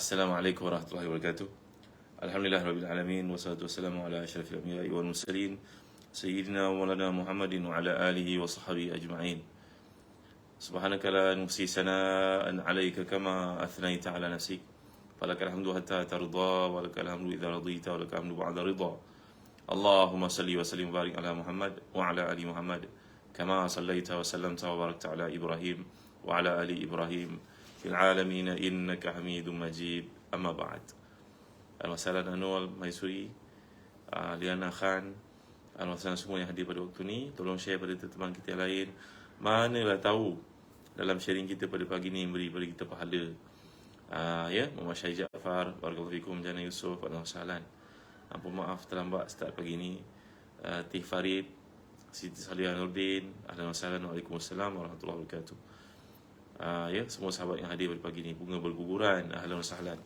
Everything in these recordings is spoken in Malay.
Assalamualaikum warahmatullahi wabarakatuh. Alhamdulillah rabbil alamin wassalatu wassalamu ala asyrafil anbiya'i wal mursalin sayyidina wa maulana Muhammadin wa ala alihi wa sahbihi ajma'in. Subhanaka la nuhsi sana'an 'alaika kama athnaita 'ala nafsik. Falakal hamdu hatta tarda wa lakal hamdu idza radita wa lakal hamdu ba'da ridha. Allahumma salli wa sallim wa barik ala Muhammad wa ala ali Muhammad kama sallaita wa sallamta wa barakta ala Ibrahim wa ala ali Ibrahim fil alamin innaka Hamidum Majid. Amma ba'd. Al-Masalah Anwar Maisuri, Liana Khan, Al-Masalah semua yang hadir pada waktu ni, tolong share pada teman kita yang lain. Manalah tahu dalam sharing kita pada pagi ni beri pada kita pahala. Muhammad Syahid Jaafar, barakallahu fikum, Jana Yusof, Al-Masalah. Ampun maaf terlambat start pagi ni. Tih Farid, Siti Salihah Nurdin, Al-Masalah, Waalaikumsalam warahmatullahi wabarakatuh. Semua sahabat yang hadir pada pagi ni, bunga berguguran, ahlan wa sahlan.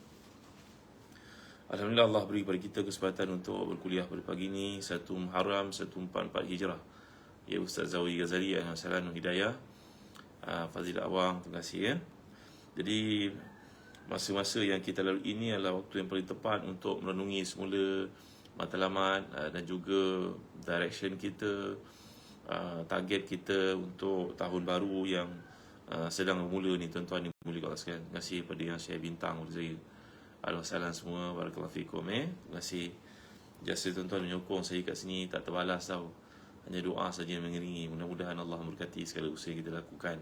Alhamdulillah Allah beri kepada kita kesempatan untuk berkuliah pada pagi ni 1 Muharram 1444 Hijrah. Ya, Ustaz Zawi Ghazali, Al-Masalah Hidayah, Fazil Awang, terima kasih. Jadi masa-masa yang kita lalui ini adalah waktu yang paling tepat untuk merenungi semula matlamat dan juga direction kita, target kita untuk tahun baru yang sedang bermula ni, tuan-tuan ni mulia Allah sekalian. Terima kasih pada yang share bintang kepada saya. Alhamdulillah semua, barakallahu fikum. Terima kasih. Jasa tuan-tuan menyokong saya kat sini tak terbalas tau. Hanya doa saja yang mengiringi. Mudah-mudahan Allah memberkati segala usaha yang kita lakukan.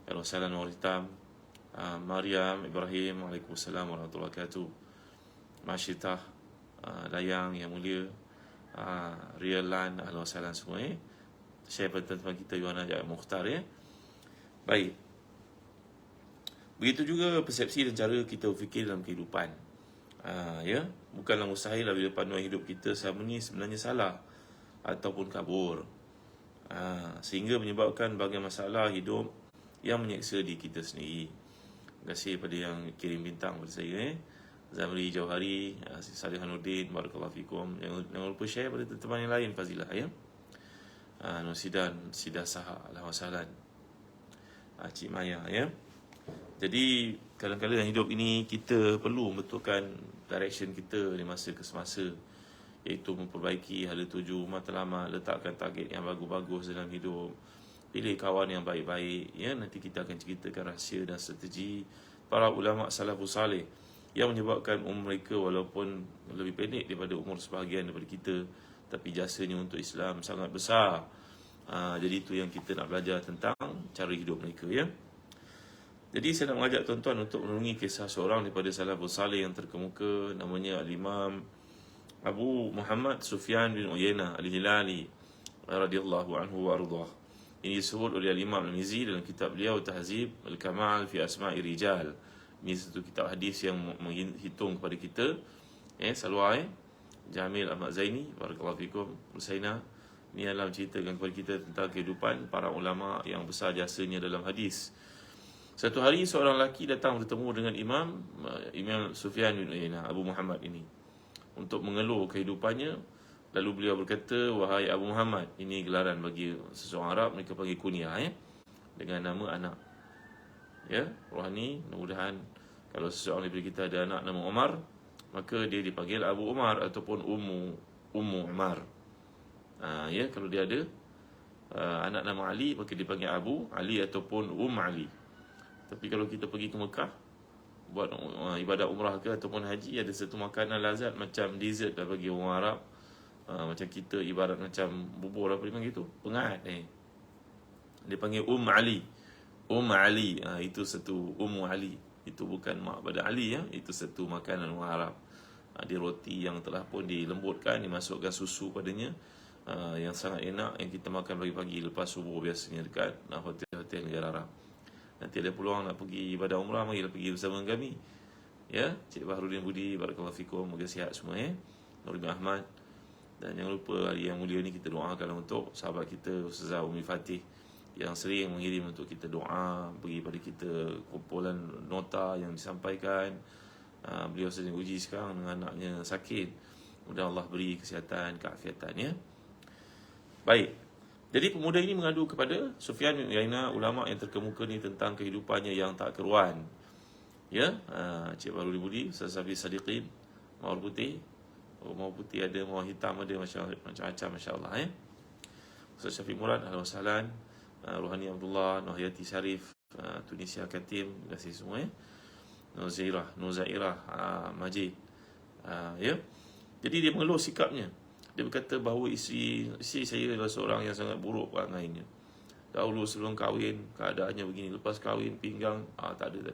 Alhamdulillah Nur Hitam, Maryam Ibrahim, Waalaikumsalam warahmatullahi wabarakatuh. Masyitah, Dayang yang mulia, Real Lan, Alhamdulillah semua. Share pada teman-teman kita Yuana Jaya Mukhtar. Baik. Begitu juga persepsi dan cara kita berfikir dalam kehidupan. Bukanlah mustahil bila panduan hidup kita selama ni sebenarnya salah ataupun kabur, sehingga menyebabkan berbagai masalah hidup yang menyeksa diri kita sendiri. Terima kasih pada yang kirim bintang kepada saya, Zamri Jauhari, Salih Hanuddin, barakallahu fikum. Jangan lupa share pada teman yang lain, Fazilah Nusidan, Sidah Saha, Alhamdulillah, Cik Maya. Jadi kadang-kadang dalam hidup ini kita perlu membetulkan direction kita di masa ke semasa, iaitu memperbaiki hala tuju, matlamat, letakkan target yang bagus-bagus dalam hidup, pilih kawan yang baik-baik. Nanti kita akan ceritakan rahsia dan strategi para ulama salafus salih yang menyebabkan umur mereka walaupun lebih pendek daripada umur sebahagian daripada kita, tapi jasanya untuk Islam sangat besar. Jadi itu yang kita nak belajar tentang cara hidup mereka. Jadi saya nak mengajak tuan-tuan untuk merenungi kisah seorang daripada salafus salih yang terkemuka, namanya Al-Imam Abu Muhammad Sufyan bin Uyainah Al-Hilali radhiyallahu anhu wa ardhah. Ini disebut oleh Al-Imam Al-Mizzi dalam kitab beliau Tahzib Al-Kamal fi Asma'i Rijal. Ini satu kitab hadis yang menghitung kepada kita. Salwa Jamil Ahmad Zaini, barakallahu fikum, Husaina. Ini adalah menceritakan kepada kita tentang kehidupan para ulama yang besar jasanya dalam hadis. Satu hari seorang lelaki datang bertemu dengan Imam Sufyan bin Uyainah, Abu Muhammad ini, untuk mengeluh kehidupannya. Lalu beliau berkata, "Wahai Abu Muhammad," ini gelaran bagi seseorang Arab, mereka panggil kunyah dengan nama anak. Rohani, mudah-mudahan kalau seseorang daripada kita ada anak nama Umar, maka dia dipanggil Abu Umar ataupun Ummu Umar. Kalau dia ada anak nama Ali, maka dipanggil Abu Ali ataupun Ali. Tapi kalau kita pergi ke Mekah buat ibadat umrah ke ataupun haji, ada satu makanan lazat macam dessert dah bagi orang Arab, macam kita ibarat macam bubur, apa dia panggil tu, pengat. Dia panggil Ali. Ali, itu satu Ummu Ali. Itu bukan mak pada Ali, itu satu makanan orang Arab. Dia roti yang telah pun dilembutkan, dimasukkan susu padanya, yang sangat enak, yang kita makan pagi-pagi lepas subuh biasanya dekat hotel-hotel negara Arab. Nanti ada peluang nak pergi ibadah umrah, marilah pergi bersama kami. Cik Baharudin Budi, barakallahu fikum, moga sihat semua. Nurul Ahmad. Dan jangan lupa hari yang mulia ni kita doakan untuk sahabat kita Ustazah Umi Fatih yang sering mengirim untuk kita doa, bagi pada kita kumpulan nota yang disampaikan. Beliau sedang uji sekarang dengan anaknya sakit. Mudah Allah beri kesihatan, keafiatan. Baik. Jadi pemuda ini mengadu kepada Sufyan bin Uyainah, ulama yang terkemuka ni, tentang kehidupannya yang tak keruan. Ya, Cik Baruli Budi, Ustaz Hafiz Sadiqin, mawar putih. Mawar putih ada, mawar hitam ada, macam-macam, masya-Allah ya. Ustaz Syafiq Murad, ahlan wa sahlan. Ruhani Abdullah, Nuhayati Syarif, Tunisia Katim, terima kasih semua ya. Nuzairah Majid, ya. Jadi dia mengeluh sikapnya. Dia berkata bahawa isteri saya adalah seorang yang sangat buruk perangainya. Dahulu sebelum kahwin keadaannya begini, lepas kahwin pinggang tak ada.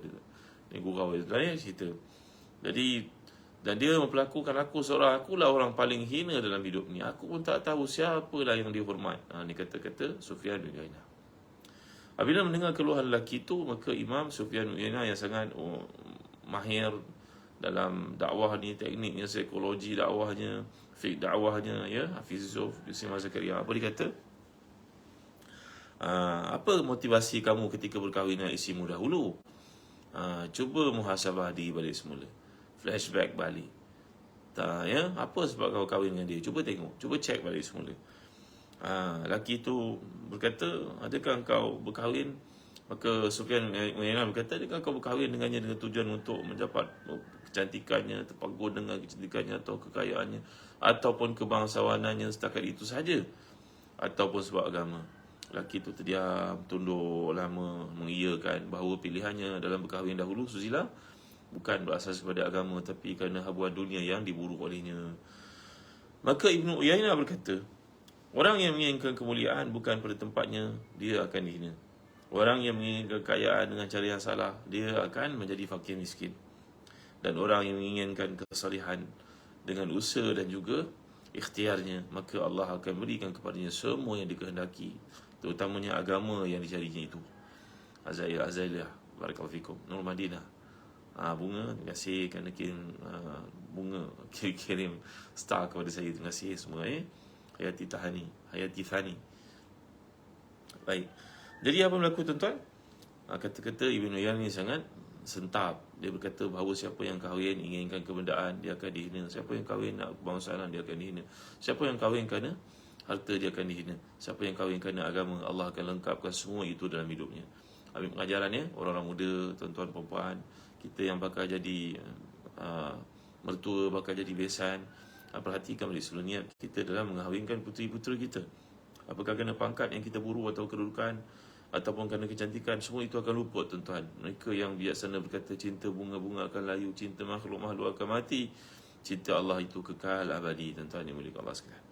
Ni gurau dia cerita. Jadi dan dia memperlakukan akulah orang paling hina dalam hidup ni. Aku pun tak tahu siapalah yang dia hormat. Ni kata-kata Sufyan bin Uyainah. Apabila mendengar keluhan lelaki itu, maka Imam Sufyan bin Uyainah yang sangat mahir dalam dakwah ni, tekniknya, psikologi dakwahnya, fiqh dakwahnya, ya, Hafiz Yusuf Zakaria, apa dia kata? Apa motivasi kamu ketika berkahwin dengan isterimu dahulu? Cuba muhasabah diri balik semula, flashback balik. Ya, apa sebab kau kahwin dengan dia? Cuba tengok, cuba cek balik semula. Lelaki itu berkata, adakah kau berkahwin? Maka Sufyan Uyainah berkata, adakah kau berkahwin dengannya dengan tujuan untuk mendapat kecantikannya, terpagut dengan kecantikannya atau kekayaannya, ataupun kebangsawanannya setakat itu saja, ataupun sebab agama? Lelaki itu terdiam, tunduk lama, mengiyakan bahawa pilihannya dalam berkahwin dahulu, Suzilah, bukan berasas kepada agama, tapi kerana habuan dunia yang diburu olehnya. Maka Ibnu Uyainah berkata, orang yang menginginkan kemuliaan bukan pada tempatnya, dia akan dihina. Orang yang menginginkan kekayaan dengan cara yang salah, dia akan menjadi fakir miskin. Dan orang yang menginginkan kesalihan dengan usaha dan juga ikhtiarnya, maka Allah akan berikan kepadanya semua yang dikehendaki, terutamanya agama yang dicarinya itu. Azailah, barakallahu fikum. Nur Madinah, bunga, terima kasih kerana bunga kirim star kepada saya. Terima kasih semua. Hayati Thani. Baik. Jadi apa berlaku, tuan-tuan? Kata-kata Ibn Uyainah ni sangat sentap. Dia berkata bahawa siapa yang kahwin inginkan kebendaan, dia akan dihina. Siapa yang kahwin nak kebangsaan, dia akan dihina. Siapa yang kahwin kerana harta, dia akan dihina. Siapa yang kahwin kerana agama, Allah akan lengkapkan semua itu dalam hidupnya. Ambil pengajarannya, orang-orang muda, tuan-tuan, perempuan, kita yang bakal jadi mertua, bakal jadi besan, perhatikan balik seluruh niat kita dalam mengahwinkan puteri-putera kita. Apakah kerana pangkat yang kita buru atau kedudukan, ataupun kerana kecantikan, semua itu akan luput, tuan-tuan. Mereka yang bijaksana berkata, cinta bunga-bunga akan layu, cinta makhluk-makhluk akan mati, cinta Allah itu kekal abadi, tuan-tuan yang mulia Allah sekalian.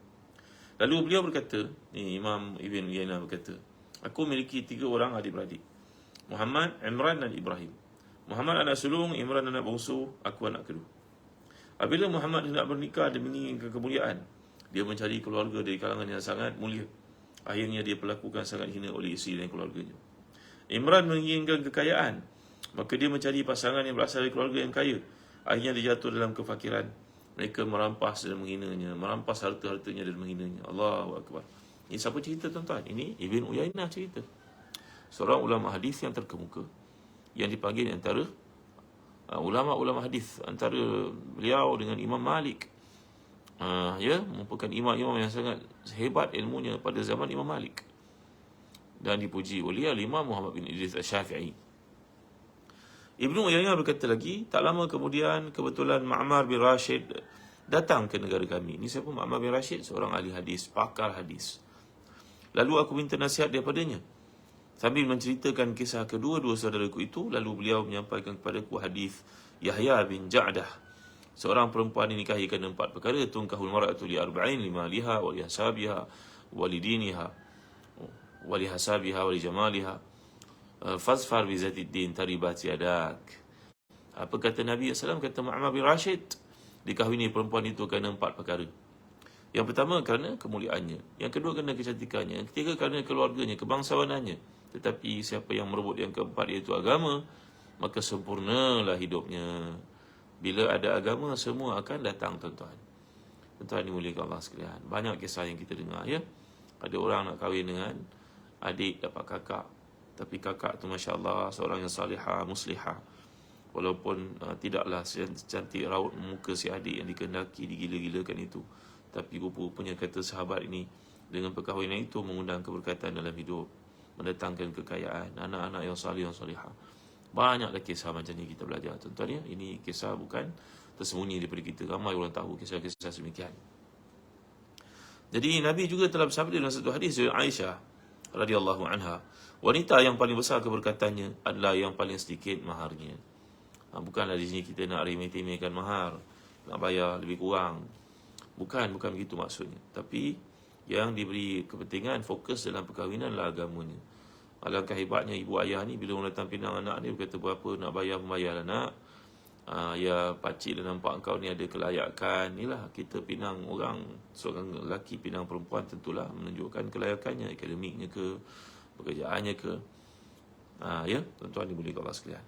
Lalu beliau berkata, ni Imam Ibn Uyainah berkata, aku memiliki 3 orang adik-beradik, Muhammad, Imran dan Ibrahim. Muhammad anak sulung, Imran anak bongsu, aku anak kedua. Apabila Muhammad hendak bernikah dan menginginkan kemuliaan, dia mencari keluarga dari kalangan yang sangat mulia. Akhirnya dia perlakukan sangat hina oleh isteri dan keluarganya. Imran menginginkan kekayaan, maka dia mencari pasangan yang berasal dari keluarga yang kaya. Akhirnya dia jatuh dalam kefakiran. Mereka merampas dan menghinanya, merampas harta-hartanya dan menghinanya. Allahu Akbar. Ini siapa cerita, tuan-tuan? Ini Ibn Uyainah cerita. Seorang ulama hadis yang terkemuka, yang dipanggil antara ulama-ulama hadis, antara beliau dengan Imam Malik. Ya, merupakan imam-imam yang sangat hebat ilmunya pada zaman Imam Malik, dan dipuji oleh Imam Muhammad bin Idris Asy-Syafi'i. Ibnu Uyainah berkata lagi, tak lama kemudian kebetulan Ma'mar bin Rashid datang ke negara kami. Ini siapa Ma'mar bin Rashid? Seorang ahli hadis, pakar hadis. Lalu aku minta nasihat daripadanya sambil menceritakan kisah kedua-dua saudaraku itu. Lalu beliau menyampaikan kepadaku hadis Yahya bin Ja'dah. Seorang perempuan dinikahi kerana 4 perkara. Tunkahul mar'atu li arba'in, lima liha, wali hasabiha, wali diniha, wali hasabiha, wali jamaliha, fazfar bi zatid din taribat yadak. Apa kata Nabi SAW? Kata Ma'mar bin Rashid, dikahwini perempuan itu kerana 4 perkara. Yang pertama kerana kemuliaannya, yang kedua kerana kecantikannya, yang ketiga kerana keluarganya, kebangsawanannya. Tetapi siapa yang merebut yang keempat, iaitu agama, maka sempurnalah hidupnya. Bila ada agama, semua akan datang, tuan-tuan. Tuan-tuan dimuliakan Allah sekalian. Banyak kisah yang kita dengar, ya. Ada orang nak kahwin dengan adik, dapat kakak. Tapi kakak tu Masya Allah seorang yang salihah, muslihah. Walaupun tidaklah cantik raut muka si adik yang dikehendaki, digila-gilakan itu. Tapi rupa-rupanya kata sahabat ini, dengan perkahwinan itu mengundang keberkatan dalam hidup, mendatangkan kekayaan, anak-anak yang salih, yang salihah. Banyaklah kisah macam ni kita belajar, tuan-tuan ya. Ini kisah bukan tersembunyi daripada kita. Ramai orang tahu kisah-kisah semikian. Jadi Nabi juga telah bersabda dalam satu hadis dari Aisyah radhiyallahu anha, wanita yang paling besar keberkatannya adalah yang paling sedikit maharnya. Bukanlah di sini kita nak remeh-temehkan mahar, nak bayar lebih kurang. Bukan begitu maksudnya. Tapi yang diberi kepentingan, fokus dalam perkahwinan adalah agamanya. Alangkah hebatnya ibu ayah ni, bila orang datang pinang anak ni, berkata berapa nak bayar, membayarlah nak. Ya pakcik dah nampak engkau ni ada kelayakan. Inilah kita pinang orang, seorang lelaki pinang perempuan, tentulah menunjukkan kelayakannya, akademiknya ke, pekerjaannya ke. Ya, tuan-tuan ni boleh Allah sekalian.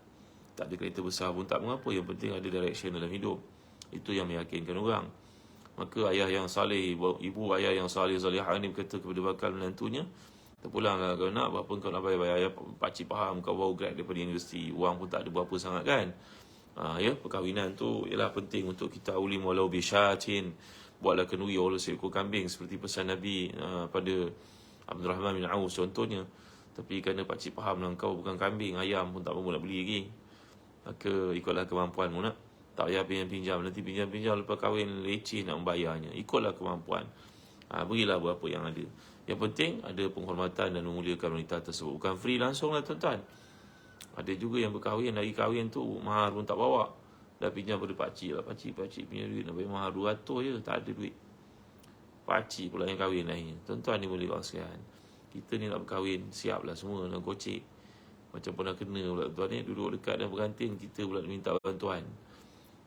Tak ada kereta besar pun tak mengapa, yang penting ada direction dalam hidup. Itu yang meyakinkan orang. Maka ayah yang saleh, ibu ayah yang salihah ni berkata kepada bakal menantunya, terpulanglah kau nak, berapa kau nak bayar. Ayah pakcik faham kau baru grad daripada universiti, wang pun tak ada berapa sangat kan. Ya, perkahwinan tu ialah penting untuk kita ulim walau bisyatin, buatlah kenduri walau seekor kambing, seperti pesan Nabi pada Abdul Rahman bin Auf contohnya. Tapi kerana pakcik faham lah kau bukan kambing, ayam pun tak mampu nak beli lagi, maka ikutlah kemampuanmu nak. Tak payah pinjam-pinjam, nanti pinjam-pinjam lepas kahwin leceh nak membayarnya. Ikutlah kemampuan. Berilah berapa yang ada. Yang penting ada penghormatan dan memuliakan wanita tersebut. Bukan free langsung lah tuan-tuan. Ada juga yang berkahwin, hari kahwin tu mahar pun tak bawa. Dah pinjam pada pakcik lah. Pakcik punya duit nak bayar mahar 200 je, tak ada duit. Pakcik pula yang kahwin akhirnya. Tuan-tuan ni boleh kongsikan. Kita ni nak berkahwin, siap lah semua nak gocek. Macam pernah kena pula tuan ni, duduk dekat dalam pengantin, kita pula minta bantuan.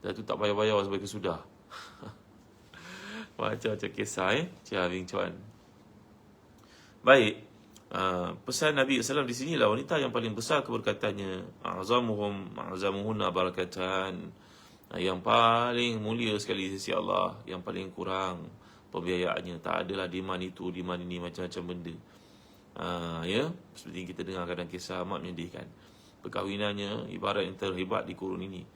Dah tu tak bayar-bayar sampai ke sudah. Macam-macam kisah Chia Wing Chuan. Baik. Pesan Nabi SAW di sinilah, wanita yang paling besar keberkatannya, a'zamuhunna barakatan, yang paling mulia sekali di sisi Allah, yang paling kurang pembiayaannya. Tak adalah demand itu, demand ini, macam-macam benda. Ya, seperti kita dengar kadang kisah amat menyedihkan. Perkahwinannya ibarat yang terhebat di kurun ini,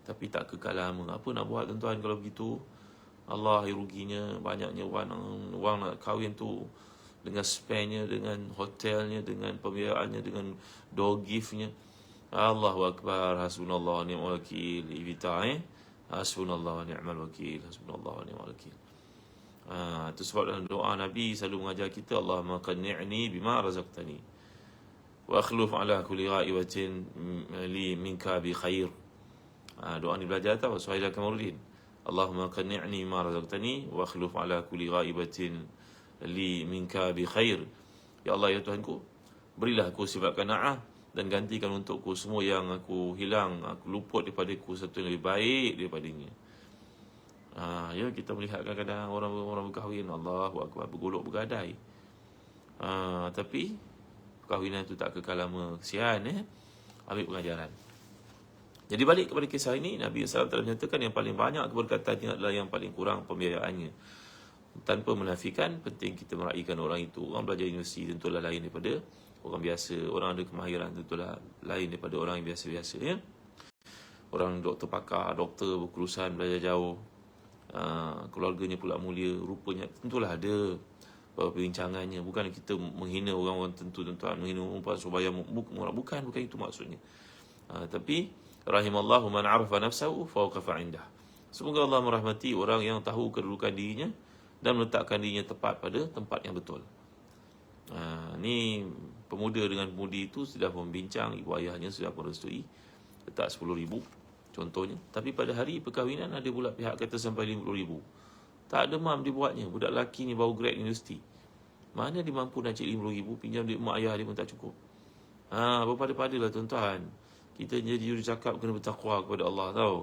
tapi tak kekal lama. Apa nak buat tuan-tuan kalau begitu? Allah ruginya, banyaknya wang nak kahwin tu, dengan spendnya, dengan hotelnya, dengan pembiayaannya, dengan door giftnya. Allahu Akbar. Hasbunallah wa ni'mal wakil. Ibita hasbunallah wa ni'mal wakil. Hasbunallah wa ni'mal wakil. Itu sebab dalam doa Nabi selalu mengajar kita, Allahumma qanni'ni bima razaqtani wa akhluf ala kulli ghaibatin li minka bi khair. Doa ni belajar tahu Suhaila Kamarudin. Allahumma qanni'ni bima razaqtani wa akhluf ala kulli ghaibatin li minka bi khair. Ya Allah, ya Tuhanku, berilah aku sifat qanaah dan gantikan untukku semua yang aku hilang, aku luput daripada aku satu yang lebih baik daripadanya. Ya, kita melihat kadang-kadang orang berkahwin, Allahu Akbar, bergolok bergadai. Tapi perkahwinan itu tak kekal lama. Kesian ambil pengajaran. Jadi balik kepada kisah ini, Nabi SAW telah menyatakan yang paling banyak keberkatannya adalah yang paling kurang pembiayaannya. Tanpa menafikan penting kita meraihkan orang itu. Orang belajar universiti tentulah lain daripada orang biasa. Orang ada kemahiran tentulah lain daripada orang yang biasa-biasa, ya. Orang doktor pakar, doktor berurusan belajar jauh, keluarganya pula mulia, rupanya tentulah ada perbincangannya. Bukan kita menghina orang-orang tentu, tuan-tuan, menghina perempuan supaya bukan itu maksudnya. Tapi rahimallahu man arafa nafsahu fa waqafa indah. Semoga Allah merahmati orang yang tahu kedudukan dirinya dan meletakkan dirinya tepat pada tempat yang betul. Ni pemuda dengan pemudi itu sudah membincang, ibu ayahnya sudah merestui letak 10,000 contohnya. Tapi pada hari perkahwinan ada pula pihak kata sampai 50,000. Tak demam dibuatnya. Budak lelaki ni baru grad universiti, mana dia mampu nak cek 50,000, pinjam duit mak ayah dia pun tak cukup. Berpada-padalah tuan-tuan. Kita jadi juru cakap kena bertakwa kepada Allah, tahu.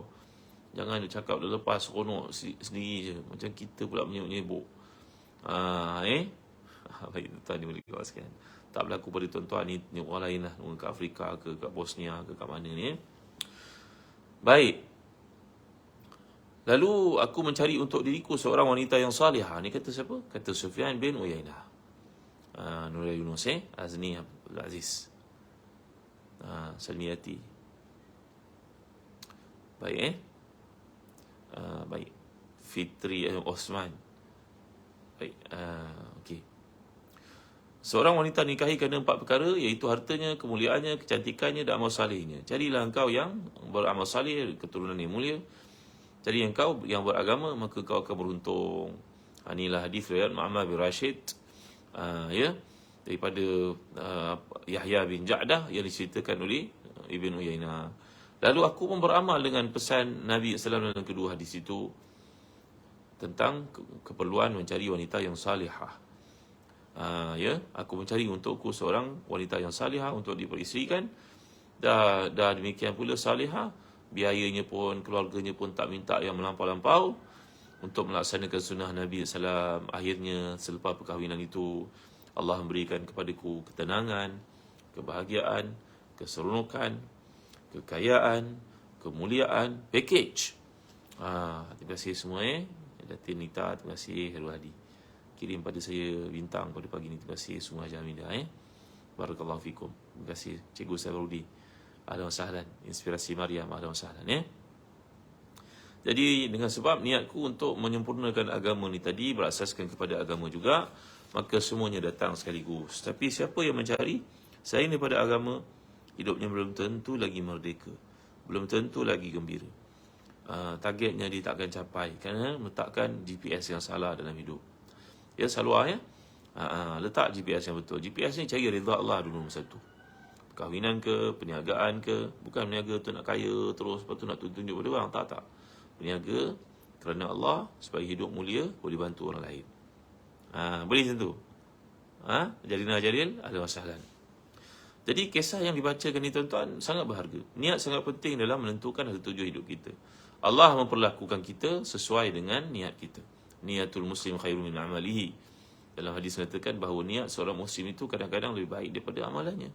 Jangan dia cakap dah lepas seronok sendiri je, macam kita pula menyebuk. Baik tuan-tuan ni boleh kawaskan. Tak berlaku pada tuan-tuan ni orang lain lah, orang kat Afrika ke, kat Bosnia ke, kat mana ni. Baik. Lalu aku mencari untuk diriku seorang wanita yang salihah. Ni kata siapa? Kata Sufyan bin Uyainah. Nurul Yunus Azni Abdul Aziz. Salmiyati. Baik baik. Fitri Osman. Baik. Okey. Seorang wanita nikahi kerana 4 perkara, iaitu hartanya, kemuliaannya, kecantikannya dan amal salihnya. Carilah engkau yang beramal salih, keturunan yang mulia. Cari engkau yang beragama, maka kau akan beruntung. Inilah hadis riwayat Muhammad bin Rashid, ya, daripada Yahya bin Ja'dah yang diceritakan oleh Ibn Uyainah. Lalu aku pun beramal dengan pesan Nabi SAW dalam kedua hadis itu tentang keperluan mencari wanita yang salihah. Ya, aku mencari untukku seorang wanita yang salihah untuk diperisterikan. Dah demikian pula salihah, biayanya pun, keluarganya pun tak minta yang melampau-lampau untuk melaksanakan sunnah Nabi SAW. Akhirnya selepas perkahwinan itu, Allah memberikan kepadaku ketenangan, kebahagiaan, keseronokan, kekayaan, kemuliaan, package. Terima kasih semua Datin Nita, terima kasih Heru Hadi. Kirim pada saya bintang pada pagi ni. Terima kasih semua Hajah Barakallahu fikum. Terima kasih Cikgu Safarudi. Ahlan wa sahlan. Inspirasi Maryam. Ahlan wa sahlan Jadi dengan sebab niatku untuk menyempurnakan agama ni tadi berasaskan kepada agama juga, maka semuanya datang sekaligus. Tapi siapa yang mencari selain daripada agama, hidupnya belum tentu lagi merdeka, belum tentu lagi gembira. Targetnya dia takkan capai kerana meletakkan GPS yang salah dalam hidup. Ya, selalu letak GPS yang betul. GPS ni cari rida Allah dulu nombor satu. Perkahwinan ke, perniagaan ke. Bukan berniaga tu nak kaya terus, lepas tu nak tunjuk pada orang. Tak. Berniaga kerana Allah, supaya hidup mulia, boleh bantu orang lain. Boleh macam tu. Jalina Jalil, ahlan wa sahlan. Jadi kisah yang dibacakan ni tuan-tuan sangat berharga. Niat sangat penting dalam menentukan hasil tujuan hidup kita. Allah memperlakukan kita sesuai dengan niat kita. Niatul muslim khairun min amalihi. Dalam hadis mengatakan bahawa niat seorang muslim itu kadang-kadang lebih baik daripada amalannya.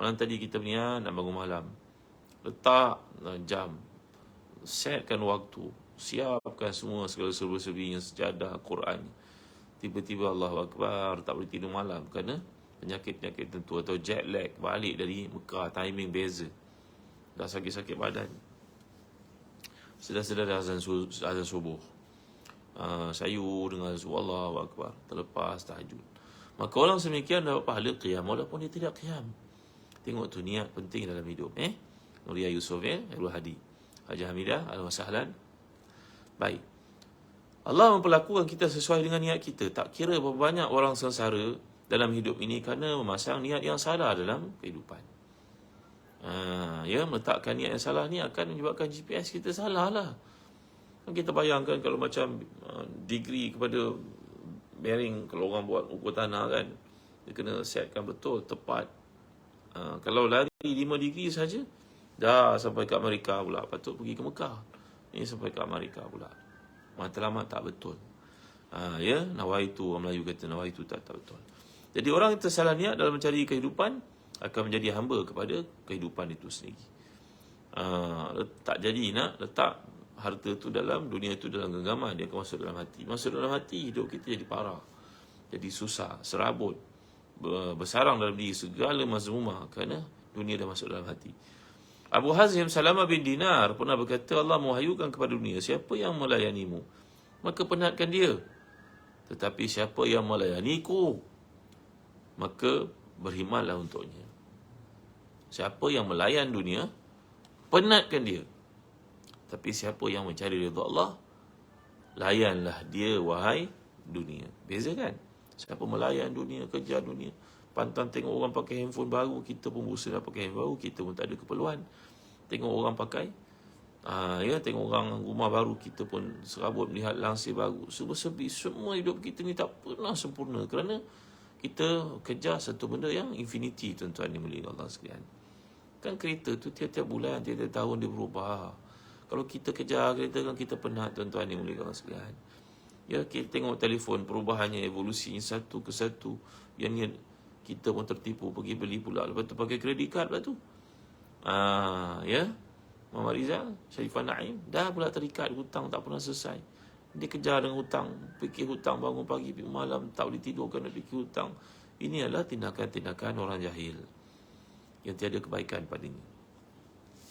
Malam tadi kita berniat nak bangun malam. Letak jam. Setkan waktu. Siapkan semua segala serba-serbinya, sejadah, Quran. Tiba-tiba Allahu Akbar, tak boleh tidur malam kerana penyakit-penyakit tertentu atau jet lag balik dari Mekah, timing beza. Dah sakit-sakit badan. Sedar-sedar azan subuh. Sayur dengan Allahu Akbar, terlepas tahajud. Maka orang semikian dapat pahala qiyam walaupun dia tidak qiyam. Tengok tu niat penting dalam hidup. Nuria Yusof, Heru Hadi, Hajah Hamidah, ahlan wa sahlan. Baik. Allah memperlakukan kita sesuai dengan niat kita. Tak kira berapa banyak orang sengsara dalam hidup ini kerana memasang niat yang salah dalam kehidupan. Meletakkan niat yang salah ni akan menyebabkan GPS kita salah lah. Kita bayangkan kalau macam degree kepada bearing, kalau orang buat ukur tanah kan, dia kena setkan betul, tepat. Kalau lari 5 degree saja, dah sampai ke Amerika pula. Patut pergi ke Mekah. Ini sampai ke Amerika pula. Matlamat tak betul. Nawaitu, orang Melayu kata nawaitu tak betul. Jadi orang yang tersalah niat dalam mencari kehidupan akan menjadi hamba kepada kehidupan itu sendiri. Tak jadi nak letak harta tu dalam, dunia itu dalam genggaman, dia akan masuk dalam hati. Masuk dalam hati, hidup kita jadi parah, jadi susah, serabut, bersarang dalam diri segala mazmumah kerana dunia dah masuk dalam hati. Abu Hazim Salamah bin Dinar pernah berkata, Allah mewahyukan kepada dunia, siapa yang melayanimu, maka penatkan dia. Tetapi siapa yang melayaniku, maka berkhidmatlah untuknya. Siapa yang melayan dunia, penatkan dia. Tapi siapa yang mencari ridha Allah, layanlah dia wahai dunia. Beza kan? Siapa melayan dunia, kejar dunia, pantang tengok orang pakai handphone baru, kita pun berusaha nak pakai handphone baru, kita pun tak ada keperluan. Tengok orang pakai, tengok orang rumah baru, kita pun serabut melihat langsir baru. Serba-serbi, semua hidup kita ni tak pernah sempurna kerana kita kejar satu benda yang infinity, tuan-tuan yang mulia Allah sekalian. Kan kereta tu tiap-tiap bulan, tiap-tiap tahun dia berubah. Kalau kita kejar kereta kan kita penat, tuan-tuan yang mulia Allah sekalian. Kita tengok telefon, perubahannya, evolusinya satu ke satu. Yang kita pun tertipu, pergi beli pula. Lepas tu pakai kredit card pula tu. Muhammad Rizal, Sharifah Naim, dah pula terikat hutang tak pernah selesai. Dia kejar dengan hutang, fikir hutang, bangun pagi, malam tak boleh tidur kerana fikir hutang. Ini adalah tindakan-tindakan orang jahil yang tiada kebaikan padanya.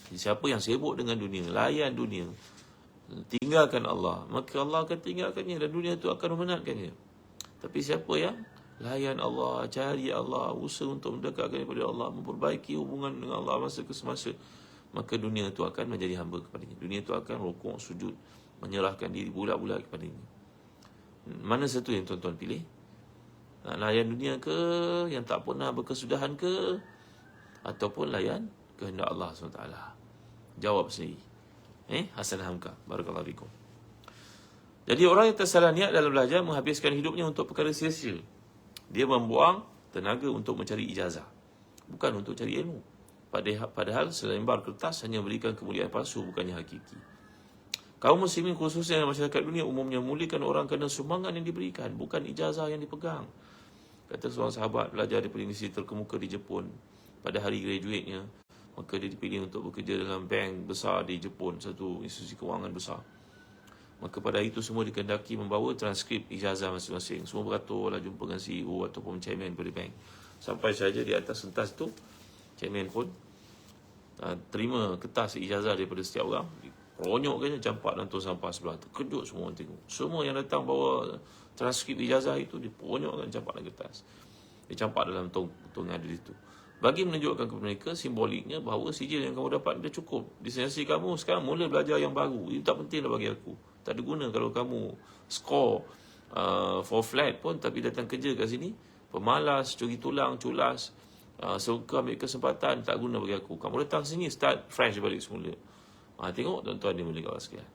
Siapa yang sibuk dengan dunia, layan dunia, tinggalkan Allah, maka Allah akan tinggalkannya dan dunia itu akan memenatkannya. Tapi siapa yang layan Allah, cari Allah, usaha untuk mendekatkan kepada Allah, memperbaiki hubungan dengan Allah masa ke semasa, maka dunia itu akan menjadi hamba kepadanya. Dunia itu akan rukuk, sujud, menyerahkan diri bulat-bulat kepadanya. Mana satu yang tuan-tuan pilih? Nak layan dunia ke, yang tak pernah berkesudahan ke, ataupun layan kehendak Allah SWT? Jawab sendiri. Hasan Hamka, barakallahu fikum. Jadi orang yang tersalah niat dalam belajar menghabiskan hidupnya untuk perkara sia-sia. Dia membuang tenaga untuk mencari ijazah, bukan untuk cari ilmu. Padahal selembar kertas hanya berikan kemuliaan palsu, bukannya hakiki. Kaum muslimin khususnya masyarakat dunia umumnya memuliakan orang kerana sumbangan yang diberikan, bukan ijazah yang dipegang. Kata seorang sahabat belajar di universiti terkemuka di Jepun, pada hari graduate-nya, maka dia dipilih untuk bekerja dalam bank besar di Jepun, satu institusi kewangan besar. Maka pada itu semua dikehendaki membawa transkrip ijazah masing-masing. Semua beratur lah jumpa dengan CEO ataupun chairman pada bank. Sampai saja di atas sentas tu, chairman pun terima kertas ijazah daripada setiap orang. Ronyok kan, campak dalam tong sampah sebelah. Terkejut semua orang tengok. Semua yang datang bawa transkrip ijazah itu, dia ronyokkan, campak dalam kertas. Dia campak dalam tong yang ada di situ. Bagi menunjukkan kepada mereka simboliknya bahawa sijil yang kamu dapat dah cukup. Destinasi kamu sekarang mula belajar yang baru. Itu tak penting dah bagi aku. Tak ada guna kalau kamu score for flat pun tapi datang kerja kat sini pemalas, curi tulang, culas, suka ambil kesempatan, tak guna bagi aku. Kamu datang sini start fresh balik semula. Tengok tuan-tuan dia boleh kawan sekalian.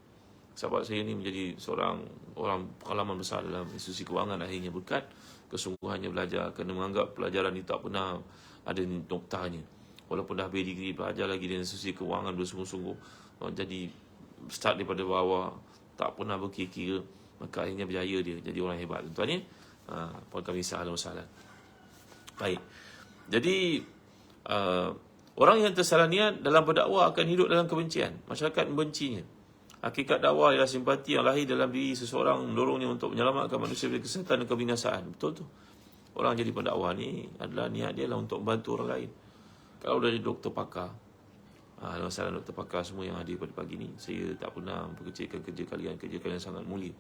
Sahabat saya ni menjadi seorang orang pengalaman besar dalam institusi kewangan akhirnya berkat kesungguhannya belajar, kerana menganggap pelajaran ni tak pernah ada noktahnya. Walaupun dah habis degree, belajar lagi di institusi kewangan bersungguh-sungguh, jadi start daripada bawah, tak pernah berkira-kira, maka akhirnya berjaya dia jadi orang hebat tuan-tuan ya. Puan kami salam salam. Baik. Jadi orang yang tersalah niat dalam berdakwah akan hidup dalam kebencian. Masyarakat membencinya. Hakikat dakwah ialah simpati yang lahir dalam diri seseorang, mendorongnya untuk menyelamatkan manusia dari kesesatan dan kebinasaan. Betul tu. Orang jadi pendakwah ni adalah niat dia lah untuk membantu orang lain. Kalau dari doktor pakar, masalah doktor pakar semua yang hadir pada pagi ni, saya tak pernah memperkecilkan kerja kalian sangat mulia.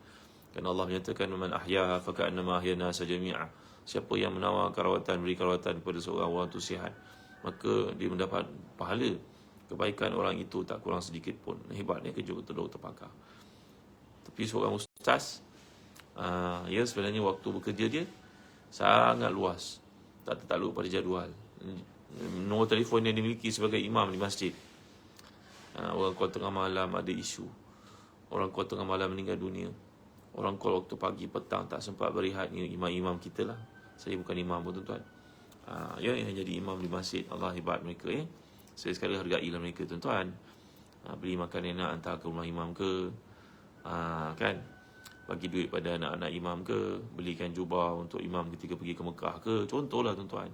Kerana Allah menyatakan man ahyaha faka'annama ahyana sajami'a. Siapa yang menawarkan rawatan, beri rawatan kepada seorang orang tu sihat, maka dia mendapat pahala kebaikan orang itu tak kurang sedikit pun. Hebatnya kerja doktor pakar. Tapi seorang ustaz, ya sebenarnya waktu bekerja dia sangat luas, tak tertakluk pada jadual. Nombor telefon yang dimiliki sebagai imam di masjid, orang call tengah malam ada isu, orang call tengah malam meninggal dunia, orang call waktu pagi petang tak sempat berehat. Ni imam-imam kita lah. Saya bukan imam pun tuan-tuan. Yang jadi imam di masjid, Allah hebat mereka ya. Saya sekali hargailah mereka tuan-tuan. Beli makan enak hantar ke rumah imam ke, kan, bagi duit pada anak-anak imam ke, belikan jubah untuk imam ketika pergi ke Mekah ke. Contohlah tuan-tuan.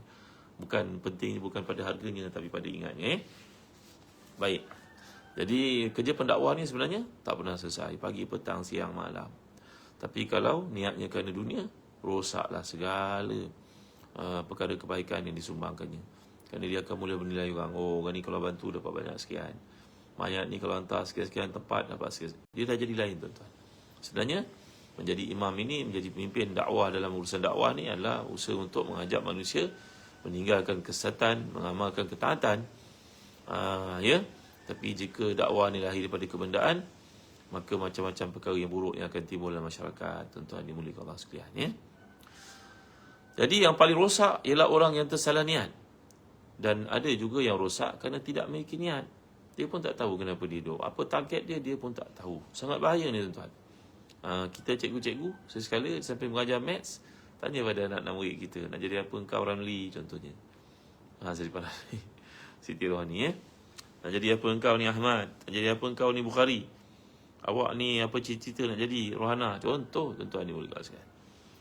Bukan penting, bukan pada harganya, tapi pada ingatnya. Baik. Jadi kerja pendakwah ni sebenarnya tak pernah selesai, pagi, petang, siang, malam. Tapi kalau niatnya kerana dunia, rosaklah segala perkara kebaikan yang disumbangkannya. Kerana dia akan mula bernilai orang. Oh, orang ni kalau bantu dapat banyak sekian. Mayat ni kalau hantar sekian-sekian tempat dapat sekian. Dia dah jadi lain tuan-tuan. Sebenarnya menjadi imam ini, menjadi pemimpin dakwah dalam urusan dakwah ni adalah usaha untuk mengajak manusia meninggalkan kesesatan, mengamalkan ketaatan. Ya. Tapi jika dakwah ni lahir daripada kebendaan, maka macam-macam perkara yang buruk yang akan timbul dalam masyarakat. Tuan-tuan dimuliakan Allah sekalian ya. Jadi yang paling rosak ialah orang yang tersalah niat. Dan ada juga yang rosak kerana tidak memiliki niat. Dia pun tak tahu kenapa dia hidup. Apa target dia, dia pun tak tahu. Sangat bahaya ni tuan-tuan. Kita cikgu-cikgu sesekali sampai mengajar maths, tanya pada anak-anak murid kita, nak jadi apa engkau Ramli contohnya. Saya pandai Siti Rohani ya. Nak jadi apa engkau ni Ahmad? Nak jadi apa engkau ni Bukhari? Awak ni apa cita-cita nak jadi Rohana? Contoh tuan-tuan ni boleh kasih.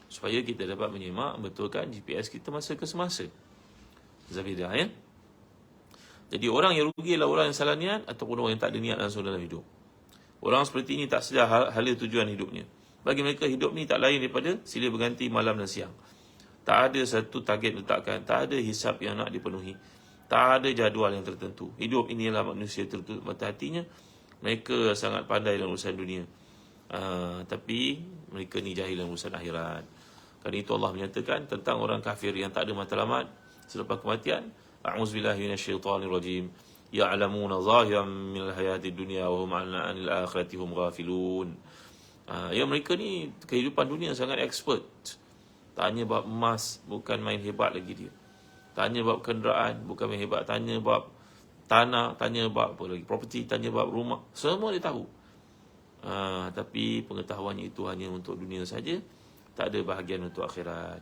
Supaya kita dapat menyemak, betulkan GPS kita masa ke semasa. Zabidah ya. Jadi orang yang rugi adalah orang yang salah niat ataupun orang yang tak ada niat langsung dalam hidup. Orang seperti ini tak sedar hala tujuan hidupnya. Bagi mereka hidup ni tak lain daripada silih berganti malam dan siang. Tak ada satu target letakkan, tak ada hisap yang nak dipenuhi, tak ada jadual yang tertentu. Hidup inilah manusia tertutup mata hatinya. Mereka sangat pandai dalam urusan dunia, tapi mereka ni jahil dalam urusan akhirat. Kerana itu Allah menyatakan tentang orang kafir yang tak ada matlamat selepas kematian. A'udzubillahi minasyaitonirrajim. Ya'lamuna zahiran minal hayatid dunya wa hum 'anil akhirati hum ghafilun. Ya, mereka ni kehidupan dunia sangat expert. Tanya bab emas, bukan main hebat lagi dia. Tanya bab kenderaan, bukan main hebat. Tanya bab tanah, tanya bab apa lagi, property, tanya bab rumah, semua dia tahu. Tapi pengetahuannya itu hanya untuk dunia saja, tak ada bahagian untuk akhirat.